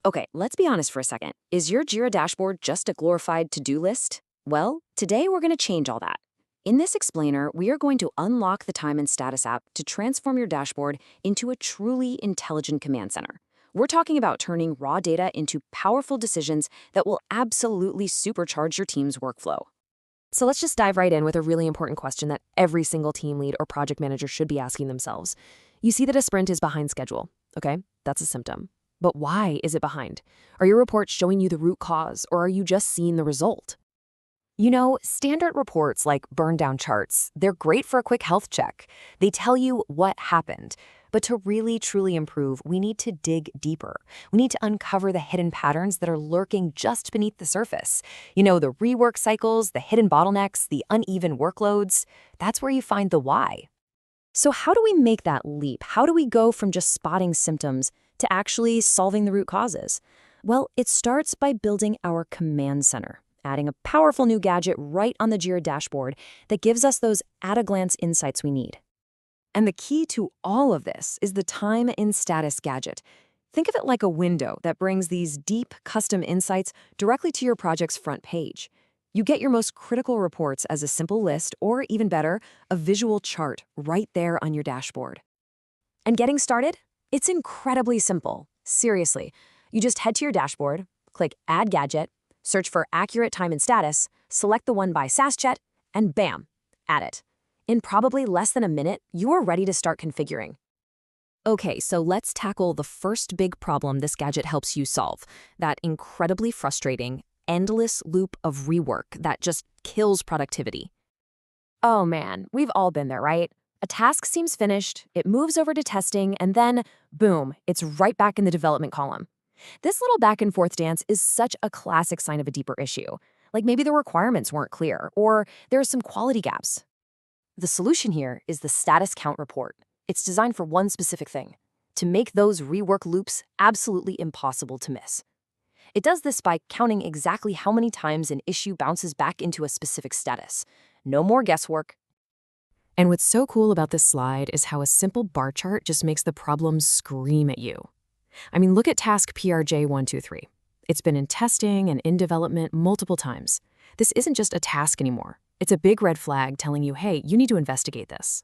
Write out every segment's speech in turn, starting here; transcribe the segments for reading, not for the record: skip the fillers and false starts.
Okay, let's be honest for a second. Is your Jira dashboard just a glorified to-do list? Well, today we're going to change all that. In this explainer, we are going to unlock the Time and Status app to transform your dashboard into a truly intelligent command center. We're talking about turning raw data into powerful decisions that will absolutely supercharge your team's workflow. So let's just dive right in with a really important question that every single team lead or project manager should be asking themselves. You see that a sprint is behind schedule, okay? That's a symptom. But why is it behind? Are your reports showing you the root cause, or are you just seeing the result? You know, standard reports like burn-down charts, they're great for a quick health check. They tell you what happened. But to really, truly improve, we need to dig deeper. We need to uncover the hidden patterns that are lurking just beneath the surface. You know, the rework cycles, the hidden bottlenecks, the uneven workloads. That's where you find the why. So how do we make that leap? How do we go from just spotting symptoms to actually solving the root causes? Well, it starts by building our command center, adding a powerful new gadget right on the Jira dashboard that gives us those at-a-glance insights we need. And the key to all of this is the Time and Status gadget. Think of it like a window that brings these deep, custom insights directly to your project's front page. You get your most critical reports as a simple list, or even better, a visual chart right there on your dashboard. And getting started? It's incredibly simple. Seriously, you just head to your dashboard, click Add Gadget, search for Accurate Time and Status, select the one by SaaSchat, and bam, add it. In probably less than a minute, you are ready to start configuring. Okay, so let's tackle the first big problem this gadget helps you solve, that incredibly frustrating, endless loop of rework that just kills productivity. Oh man, we've all been there, right? A task seems finished, it moves over to testing, and then, boom, it's right back in the development column. This little back and forth dance is such a classic sign of a deeper issue. Like maybe the requirements weren't clear, or there are some quality gaps. The solution here is the status count report. It's designed for one specific thing: to make those rework loops absolutely impossible to miss. It does this by counting exactly how many times an issue bounces back into a specific status. No more guesswork. And what's so cool about this slide is how a simple bar chart just makes the problem scream at you. I mean, look at task PRJ123. It's been in testing and in development multiple times. This isn't just a task anymore. It's a big red flag telling you, hey, you need to investigate this.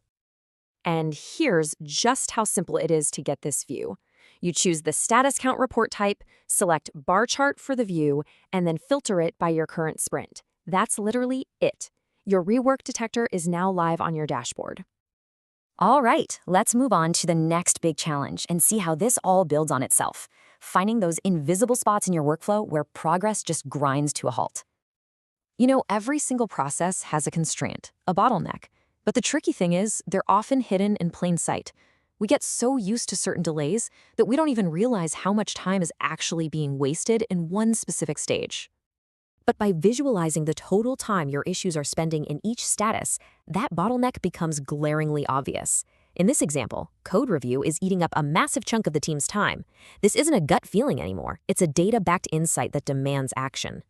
And here's just how simple it is to get this view. You choose the status count report type, select bar chart for the view, and then filter it by your current sprint. That's literally it. Your rework detector is now live on your dashboard. All right, let's move on to the next big challenge and see how this all builds on itself. Finding those invisible spots in your workflow where progress just grinds to a halt. You know, every single process has a constraint, a bottleneck. But the tricky thing is, they're often hidden in plain sight. We get so used to certain delays that we don't even realize how much time is actually being wasted in one specific stage. But by visualizing the total time your issues are spending in each status, that bottleneck becomes glaringly obvious. In this example, code review is eating up a massive chunk of the team's time. This isn't a gut feeling anymore. It's a data-backed insight that demands action.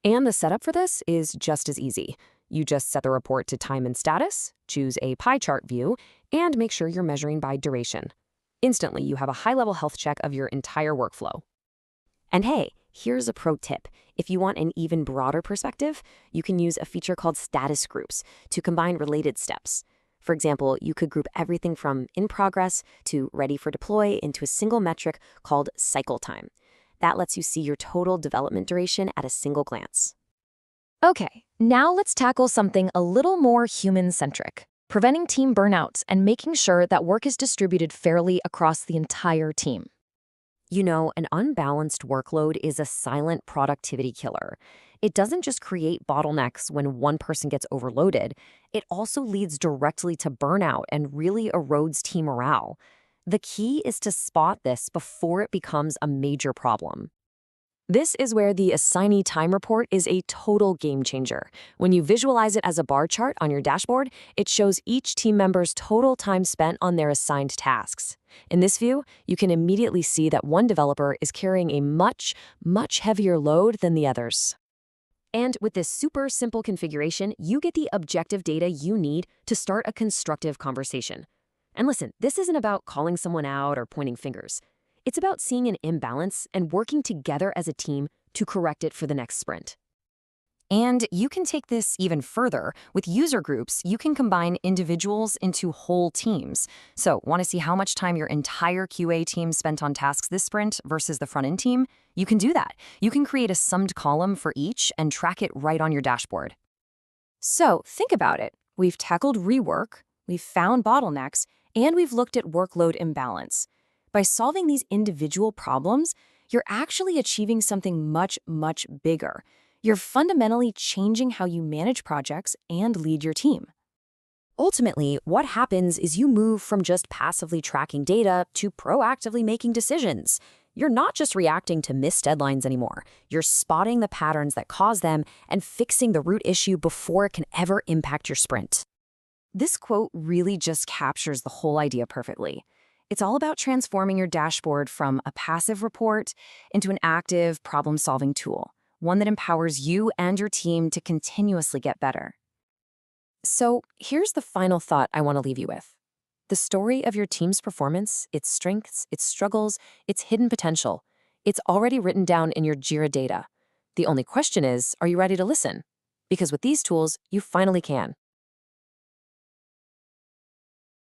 And the setup for this is just as easy. You just set the report to time and status, choose a pie chart view, and make sure you're measuring by duration. Instantly, you have a high-level health check of your entire workflow. And hey, here's a pro tip. If you want an even broader perspective, you can use a feature called status groups to combine related steps. For example, you could group everything from in progress to ready for deploy into a single metric called cycle time. That lets you see your total development duration at a single glance. Okay, now let's tackle something a little more human-centric: preventing team burnouts and making sure that work is distributed fairly across the entire team. You know, an unbalanced workload is a silent productivity killer. It doesn't just create bottlenecks when one person gets overloaded, it also leads directly to burnout and really erodes team morale. The key is to spot this before it becomes a major problem. This is where the assignee time report is a total game changer. When you visualize it as a bar chart on your dashboard, it shows each team member's total time spent on their assigned tasks. In this view, you can immediately see that one developer is carrying a much heavier load than the others. And with this super simple configuration, you get the objective data you need to start a constructive conversation. And listen, this isn't about calling someone out or pointing fingers. It's about seeing an imbalance and working together as a team to correct it for the next sprint. And you can take this even further. With user groups, you can combine individuals into whole teams. So, want to see how much time your entire QA team spent on tasks this sprint versus the front-end team? You can do that. You can create a summed column for each and track it right on your dashboard. So, think about it. We've tackled rework, we've found bottlenecks, and we've looked at workload imbalance. By solving these individual problems, you're actually achieving something much, much bigger. You're fundamentally changing how you manage projects and lead your team. Ultimately, what happens is you move from just passively tracking data to proactively making decisions. You're not just reacting to missed deadlines anymore. You're spotting the patterns that cause them and fixing the root issue before it can ever impact your sprint. This quote really just captures the whole idea perfectly. It's all about transforming your dashboard from a passive report into an active problem-solving tool, one that empowers you and your team to continuously get better. So here's the final thought I want to leave you with. The story of your team's performance, its strengths, its struggles, its hidden potential, it's already written down in your Jira data. The only question is, are you ready to listen? Because with these tools, you finally can.